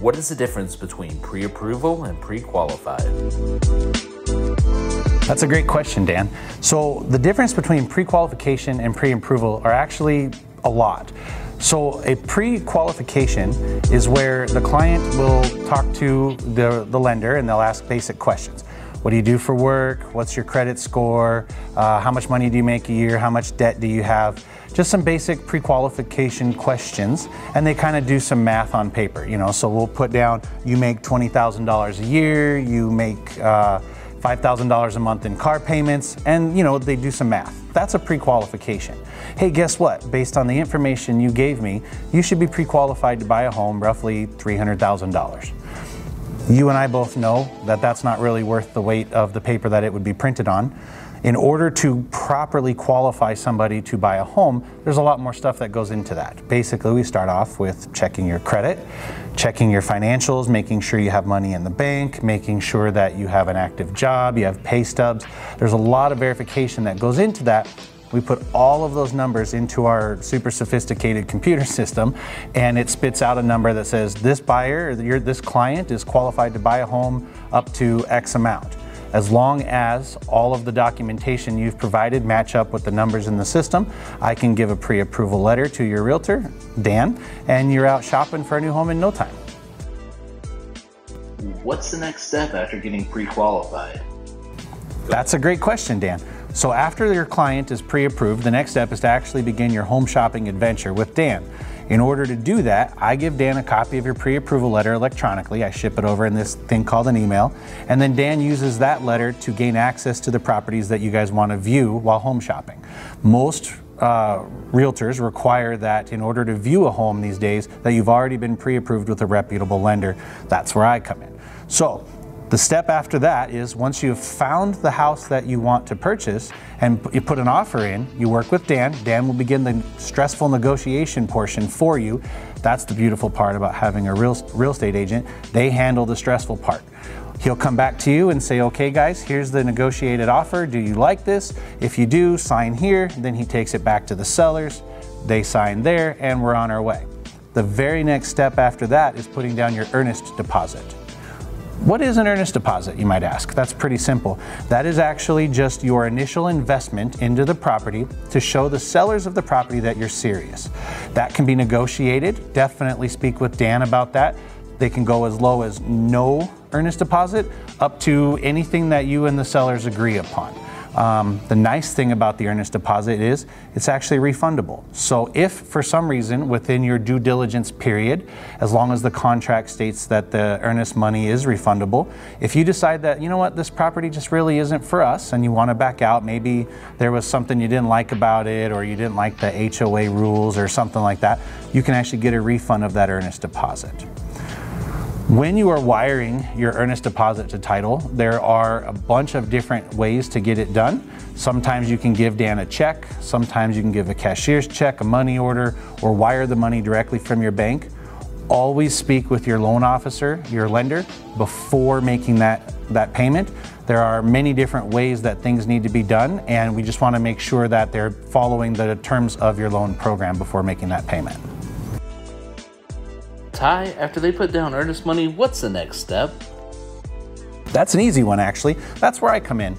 What is the difference between pre-approval and pre-qualified? That's a great question, Dan. So the difference between pre-qualification and pre-approval are actually a lot. So a pre-qualification is where the client will talk to the lender and they'll ask basic questions. What do you do for work? What's your credit score? How much money do you make a year? How much debt do you have? Just some basic pre-qualification questions, and they kind of do some math on paper, so we'll put down, you make $20,000 a year, you make $5,000 a month in car payments, and they do some math. That's a pre-qualification. Hey, guess what? Based on the information you gave me, you should be pre-qualified to buy a home, roughly $300,000. You and I both know that that's not really worth the weight of the paper that it would be printed on. In order to properly qualify somebody to buy a home, there's a lot more stuff that goes into that. Basically, we start off with checking your credit, checking your financials, making sure you have money in the bank, making sure that you have an active job, you have pay stubs. There's a lot of verification that goes into that. We put all of those numbers into our super sophisticated computer system, and it spits out a number that says this buyer, or this client is qualified to buy a home up to X amount. As long as all of the documentation you've provided match up with the numbers in the system, I can give a pre-approval letter to your realtor, Dan, and you're out shopping for a new home in no time. What's the next step after getting pre-qualified? That's a great question, Dan. So after your client is pre-approved, the next step is to actually begin your home shopping adventure with Dan. In order to do that, I give Dan a copy of your pre-approval letter electronically. I ship it over in this thing called an email, and then Dan uses that letter to gain access to the properties that you guys want to view while home shopping. Most realtors require that in order to view a home these days that you've already been pre-approved with a reputable lender. That's where I come in. So the step after that is once you've found the house that you want to purchase and you put an offer in, you work with Dan. Dan will begin the stressful negotiation portion for you. That's the beautiful part about having a real estate agent. They handle the stressful part. He'll come back to you and say, okay guys, here's the negotiated offer. Do you like this? If you do, sign here. Then he takes it back to the sellers. They sign there, and we're on our way. The very next step after that is putting down your earnest deposit. What is an earnest deposit, you might ask? That's pretty simple. That is actually just your initial investment into the property to show the sellers of the property that you're serious. That can be negotiated. Definitely speak with Dan about that. They can go as low as no earnest deposit up to anything that you and the sellers agree upon. The nice thing about the earnest deposit is it's actually refundable. So if for some reason within your due diligence period, as long as the contract states that the earnest money is refundable, if you decide that, you know what, this property just really isn't for us and you want to back out, maybe there was something you didn't like about it or you didn't like the HOA rules or something like that, you can actually get a refund of that earnest deposit. When you are wiring your earnest deposit to title, there are a bunch of different ways to get it done. Sometimes you can give Dan a check, sometimes you can give a cashier's check, a money order, or wire the money directly from your bank. Always speak with your loan officer, your lender, before making that payment. There are many different ways that things need to be done, and we just want to make sure that they're following the terms of your loan program before making that payment. Ty, after they put down earnest money, what's the next step? That's an easy one, actually. That's where I come in.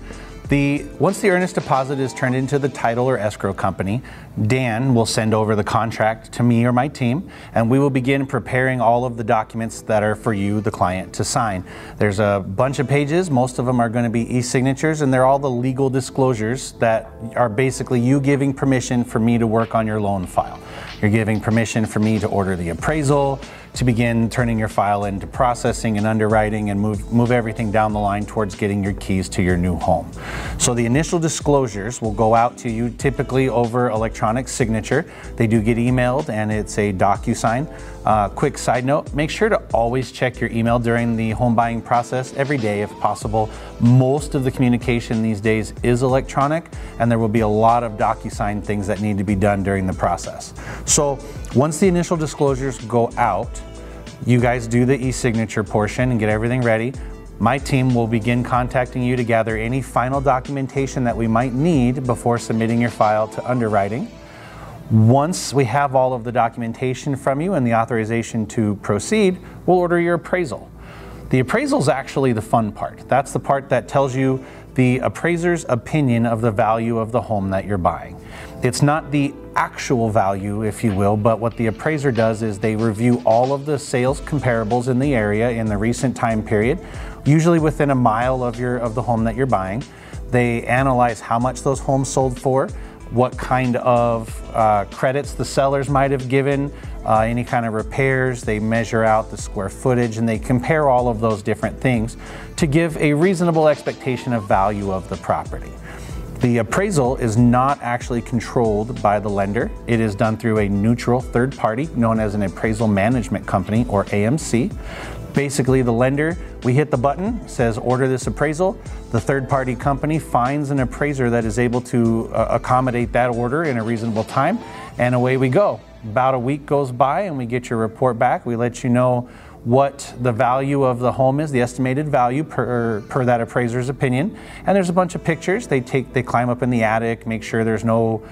Once the earnest deposit is turned into the title or escrow company, Dan will send over the contract to me or my team, and we will begin preparing all of the documents that are for you, the client, to sign. There's a bunch of pages. Most of them are going to be e-signatures, and they're all the legal disclosures that are basically you giving permission for me to work on your loan file. You're giving permission for me to order the appraisal, to begin turning your file into processing and underwriting and move everything down the line towards getting your keys to your new home. So the initial disclosures will go out to you typically over electronic signature. They do get emailed and it's a DocuSign. Quick side note, make sure to always check your email during the home buying process every day if possible. Most of the communication these days is electronic, and there will be a lot of DocuSign things that need to be done during the process. So once the initial disclosures go out, you guys do the e-signature portion and get everything ready. My team will begin contacting you to gather any final documentation that we might need before submitting your file to underwriting. Once we have all of the documentation from you and the authorization to proceed, we'll order your appraisal. The appraisal is actually the fun part. That's the part that tells you the appraiser's opinion of the value of the home that you're buying. It's not the actual value, if you will, but what the appraiser does is they review all of the sales comparables in the area in the recent time period, usually within a mile of the home that you're buying. They analyze how much those homes sold for, what kind of credits the sellers might have given, any kind of repairs. They measure out the square footage and they compare all of those different things to give a reasonable expectation of value of the property. The appraisal is not actually controlled by the lender. It is done through a neutral third party known as an appraisal management company, or AMC. Basically, the lender, we hit the button, says order this appraisal. The third party company finds an appraiser that is able to accommodate that order in a reasonable time, and away we go. About a week goes by and we get your report back. We let you know what the value of the home is, the estimated value per that appraiser's opinion. And there's a bunch of pictures. They climb up in the attic, make sure there's no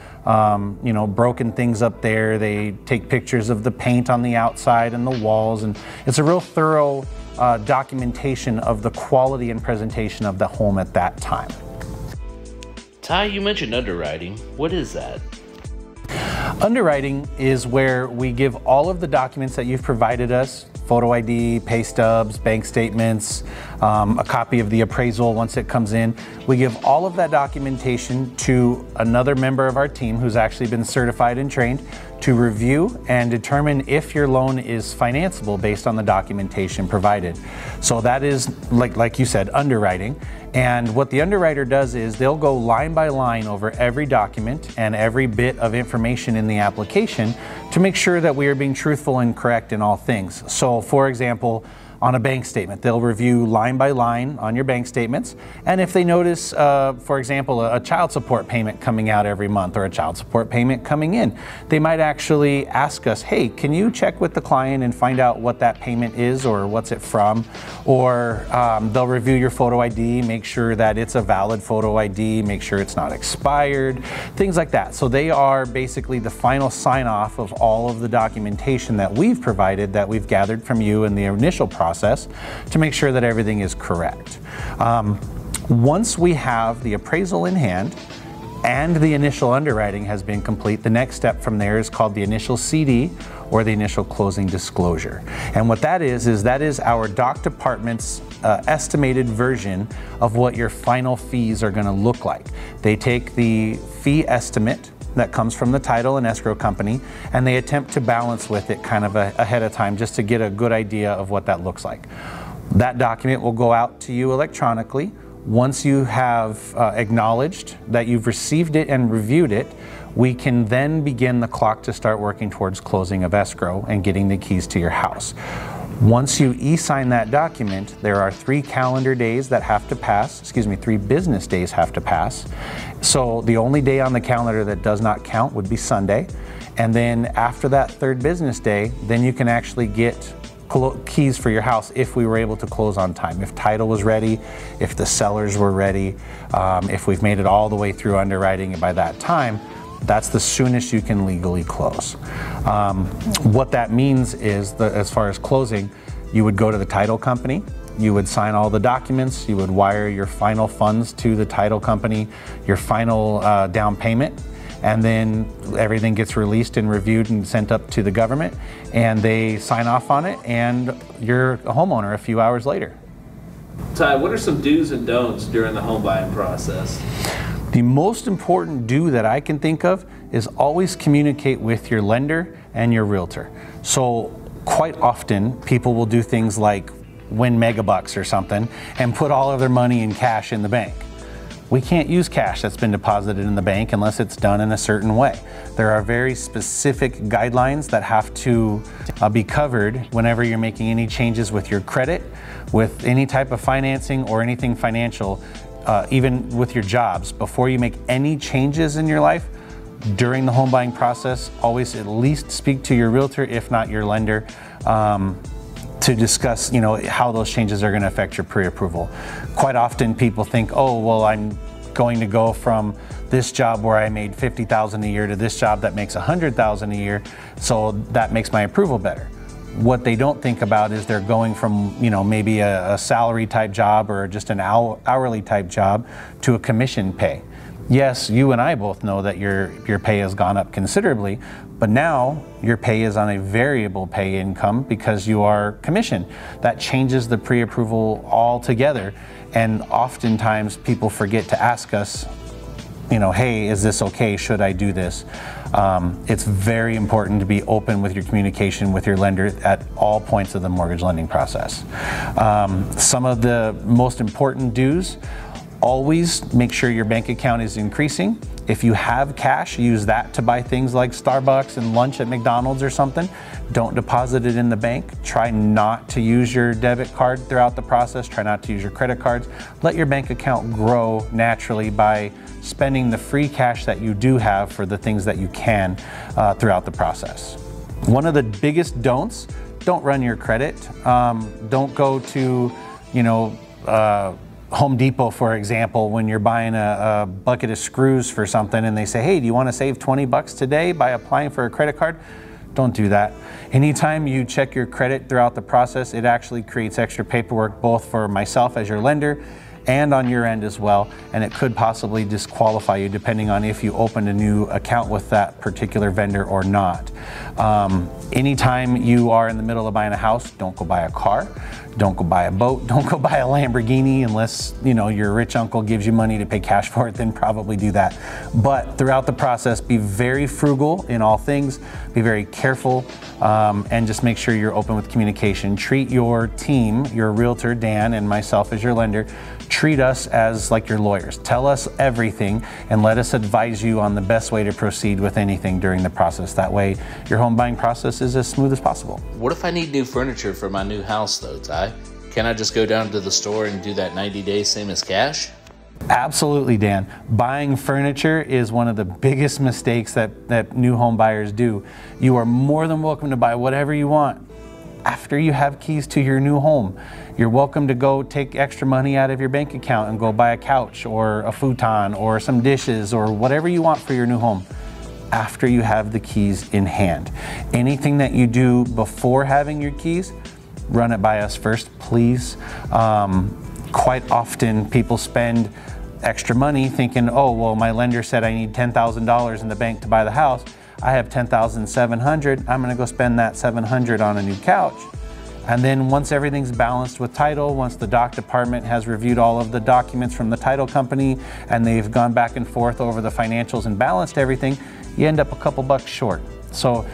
broken things up there. They take pictures of the paint on the outside and the walls, and it's a real thorough documentation of the quality and presentation of the home at that time. Ty, you mentioned underwriting. What is that? Underwriting is where we give all of the documents that you've provided us, photo ID, pay stubs, bank statements, a copy of the appraisal once it comes in. We give all of that documentation to another member of our team who's actually been certified and trained to review and determine if your loan is financeable based on the documentation provided. So that is, like you said, underwriting. And what the underwriter does is they'll go line by line over every document and every bit of information in the application to make sure that we are being truthful and correct in all things. So for example, on a bank statement, they'll review line by line on your bank statements. And if they notice, for example, a child support payment coming out every month or a child support payment coming in, they might actually ask us, hey, can you check with the client and find out what that payment is or what's it from? Or they'll review your photo ID, make sure that it's a valid photo ID, make sure it's not expired, things like that. So they are basically the final sign off of all of the documentation that we've provided, that we've gathered from you in the initial process to make sure that everything is correct. Once we have the appraisal in hand and the initial underwriting has been complete, the next step from there is called the initial CD, or the initial closing disclosure. And what that is our doc department's estimated version of what your final fees are going to look like. They take the fee estimate that comes from the title and escrow company, and they attempt to balance with it kind of ahead of time just to get a good idea of what that looks like. That document will go out to you electronically. Once you have acknowledged that you've received it and reviewed it, we can then begin the clock to start working towards closing of escrow and getting the keys to your house. Once you e-sign that document, there are 3 calendar days that have to pass, 3 business days have to pass. So the only day on the calendar that does not count would be Sunday. And then after that 3rd business day, then you can actually get keys for your house if we were able to close on time. If title was ready, if the sellers were ready, if we've made it all the way through underwriting, and by that time, that's the soonest you can legally close. What that means is that as far as closing, you would go to the title company, you would sign all the documents, you would wire your final funds to the title company, your final down payment, and then everything gets released and reviewed and sent up to the government, and they sign off on it, and you're a homeowner a few hours later. Ty, what are some do's and don'ts during the home buying process? The most important do that I can think of is always communicate with your lender and your realtor. So quite often people will do things like win megabucks or something and put all of their money in cash in the bank. We can't use cash that's been deposited in the bank unless it's done in a certain way. There are very specific guidelines that have to be covered whenever you're making any changes with your credit, with any type of financing or anything financial. Even with your jobs, before you make any changes in your life during the home buying process, always at least speak to your realtor, if not your lender, to discuss, how those changes are going to affect your pre-approval. Quite often people think, oh, well, I'm going to go from this job where I made $50,000 a year to this job that makes $100,000 a year, so that makes my approval better. What they don't think about is they're going from, maybe a salary type job or just an hourly type job to a commission pay. Yes, you and I both know that your pay has gone up considerably, but now your pay is on a variable pay income because you are commissioned. That changes the pre-approval altogether, and oftentimes people forget to ask us, hey, is this okay? Should I do this? It's very important to be open with your communication with your lender at all points of the mortgage lending process. Some of the most important do's: always make sure your bank account is increasing. If you have cash, use that to buy things like Starbucks and lunch at McDonald's or something. Don't deposit it in the bank. Try not to use your debit card throughout the process. Try not to use your credit cards. Let your bank account grow naturally by spending the free cash that you do have for the things that you can throughout the process. One of the biggest don'ts: don't run your credit. Don't go to, Home Depot, for example, when you're buying a bucket of screws for something and they say, hey, do you want to save 20 bucks today by applying for a credit card? Don't do that. Anytime you check your credit throughout the process, it actually creates extra paperwork, both for myself as your lender and on your end as well, and it could possibly disqualify you depending on if you opened a new account with that particular vendor or not. Anytime you are in the middle of buying a house, don't go buy a car, don't go buy a boat, don't go buy a Lamborghini unless your rich uncle gives you money to pay cash for it, then probably do that. But throughout the process, be very frugal in all things, be very careful, and just make sure you're open with communication. Treat your team, your realtor, Dan, and myself as your lender, treat us as like your lawyers. Tell us everything and let us advise you on the best way to proceed with anything during the process. That way your home buying process is as smooth as possible. What if I need new furniture for my new house though, Ty? Can I just go down to the store and do that 90 days same as cash? Absolutely, Dan. Buying furniture is one of the biggest mistakes that new home buyers do. You are more than welcome to buy whatever you want after you have keys to your new home. You're welcome to go take extra money out of your bank account and go buy a couch or a futon or some dishes or whatever you want for your new home after you have the keys in hand. Anything that you do before having your keys, run it by us first, please. Quite often people spend extra money thinking, oh, well, my lender said I need $10,000 in the bank to buy the house. I have $10,700. I'm gonna go spend that $700 on a new couch. And then once everything's balanced with title, once the doc department has reviewed all of the documents from the title company and they've gone back and forth over the financials and balanced everything, you end up a couple bucks short. So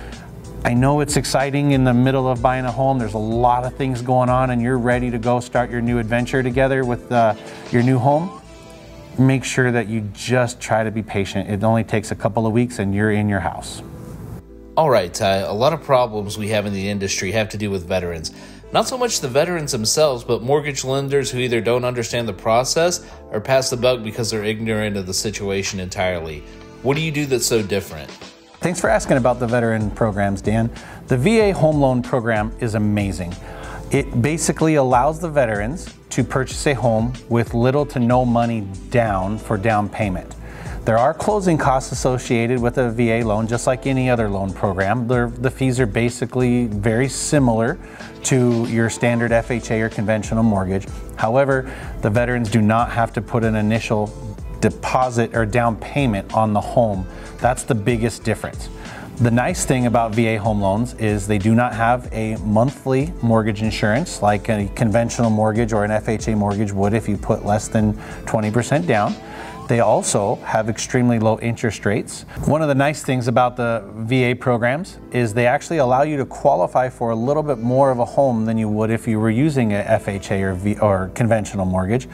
I know it's exciting in the middle of buying a home. There's a lot of things going on and you're ready to go start your new adventure together with your new home. Make sure that you just try to be patient. It only takes a couple of weeks and you're in your house. All right, Ty, a lot of problems we have in the industry have to do with veterans. Not so much the veterans themselves, but mortgage lenders who either don't understand the process or pass the buck because they're ignorant of the situation entirely. What do you do that's so different? Thanks for asking about the veteran programs, Dan. The VA Home Loan Program is amazing. It basically allows the veterans to purchase a home with little to no money down for down payment. There are closing costs associated with a VA loan, just like any other loan program. The fees are basically very similar to your standard FHA or conventional mortgage. However, the veterans do not have to put an initial deposit or down payment on the home. That's the biggest difference. The nice thing about VA home loans is they do not have a monthly mortgage insurance like a conventional mortgage or an FHA mortgage would if you put less than 20% down. They also have extremely low interest rates. One of the nice things about the VA programs is they actually allow you to qualify for a little bit more of a home than you would if you were using a FHA or conventional mortgage.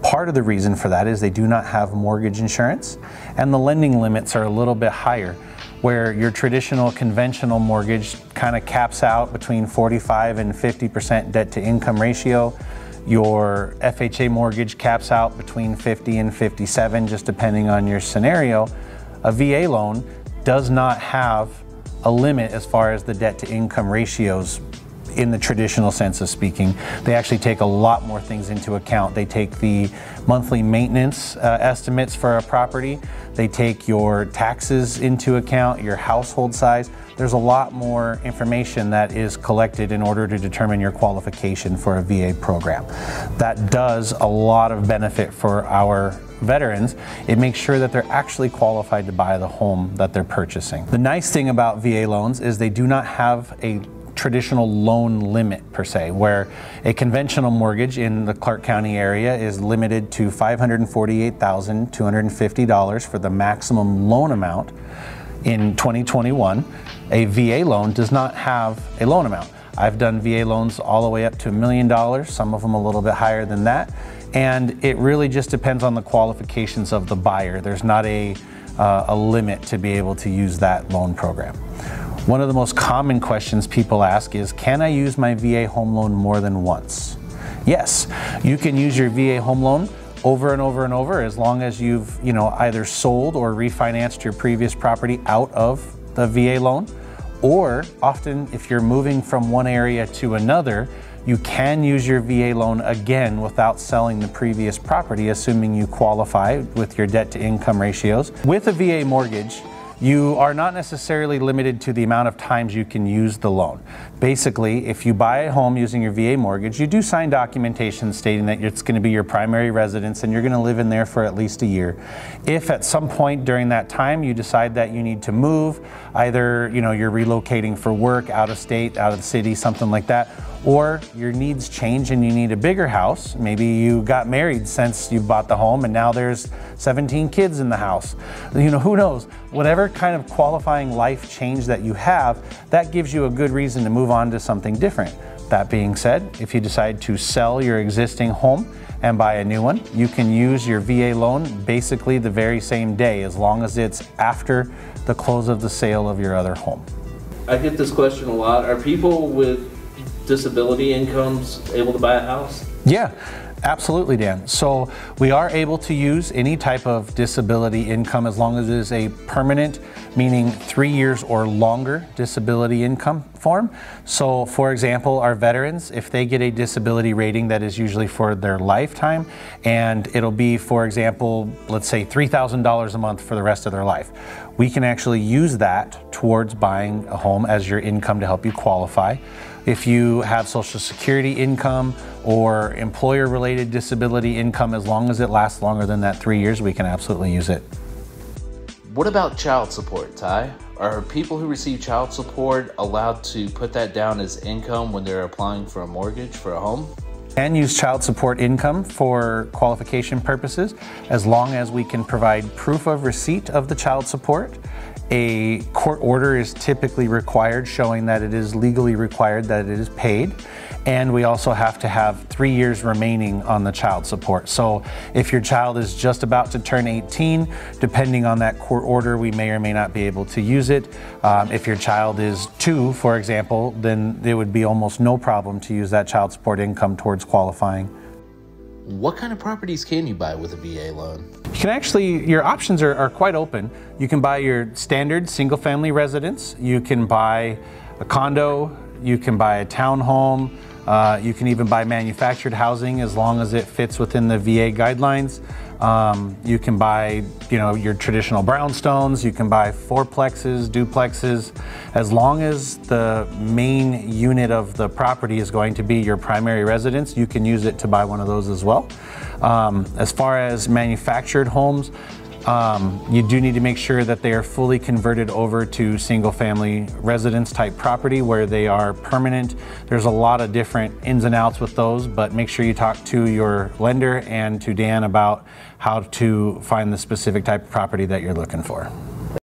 Part of the reason for that is they do not have mortgage insurance and the lending limits are a little bit higher, where your traditional conventional mortgage kind of caps out between 45 and 50% debt to income ratio. Your FHA mortgage caps out between 50 and 57, just depending on your scenario. A VA loan does not have a limit as far as the debt to income ratios in the traditional sense of speaking. They actually take a lot more things into account. They take the monthly maintenance estimates for a property. They take your taxes into account, your household size. There's a lot more information that is collected in order to determine your qualification for a VA program. That does a lot of benefit for our veterans. It makes sure that they're actually qualified to buy the home that they're purchasing. The nice thing about VA loans is they do not have a traditional loan limit per se, where a conventional mortgage in the Clark County area is limited to $548,250 for the maximum loan amount in 2021. A VA loan does not have a loan amount. I've done VA loans all the way up to $1 million, some of them a little bit higher than that. And it really just depends on the qualifications of the buyer. There's not a limit to be able to use that loan program. One of the most common questions people ask is, can I use my VA home loan more than once? Yes, you can use your VA home loan over and over and over as long as you've either sold or refinanced your previous property out of the VA loan. Or often if you're moving from one area to another, you can use your VA loan again without selling the previous property, assuming you qualify with your debt to income ratios. With a VA mortgage, you are not necessarily limited to the amount of times you can use the loan. Basically, if you buy a home using your VA mortgage, you do sign documentation stating that it's going to be your primary residence and you're going to live in there for at least a year. If at some point during that time you decide that you need to move, either you're relocating for work out of state, out of the city, something like that, or your needs change and you need a bigger house. Maybe you got married since you bought the home and now there's 17 kids in the house. Who knows? Whatever kind of qualifying life change that you have, that gives you a good reason to move on to something different. That being said, if you decide to sell your existing home and buy a new one, you can use your VA loan basically the very same day, as long as it's after the close of the sale of your other home. I get this question a lot. Are people with disability incomes able to buy a house? Yeah, absolutely, Dan. So we are able to use any type of disability income as long as it is a permanent, meaning 3 years or longer disability income form. So for example, our veterans, if they get a disability rating that is usually for their lifetime, and it'll be, for example, let's say $3,000 a month for the rest of their life, we can actually use that towards buying a home as your income to help you qualify. If you have Social Security income or employer-related disability income, as long as it lasts longer than that 3 years, we can absolutely use it. What about child support, Ty? Are people who receive child support allowed to put that down as income when they're applying for a mortgage for a home? And use child support income for qualification purposes, as long as we can provide proof of receipt of the child support. A court order is typically required showing that it is legally required that it is paid. And we also have to have 3 years remaining on the child support. So if your child is just about to turn 18, depending on that court order, we may or may not be able to use it. If your child is 2, for example, then it would be almost no problem to use that child support income towards qualifying. What kind of properties can you buy with a VA loan? You can actually, your options are quite open. You can buy your standard single family residence, you can buy a condo, you can buy a townhome, you can even buy manufactured housing as long as it fits within the VA guidelines. You can buy, your traditional brownstones, you can buy fourplexes, duplexes, as long as the main unit of the property is going to be your primary residence, you can use it to buy one of those as well. As far as manufactured homes, you do need to make sure that they are fully converted over to single family residence type property where they are permanent. There's a lot of different ins and outs with those, but make sure you talk to your lender and to Dan about how to find the specific type of property that you're looking for.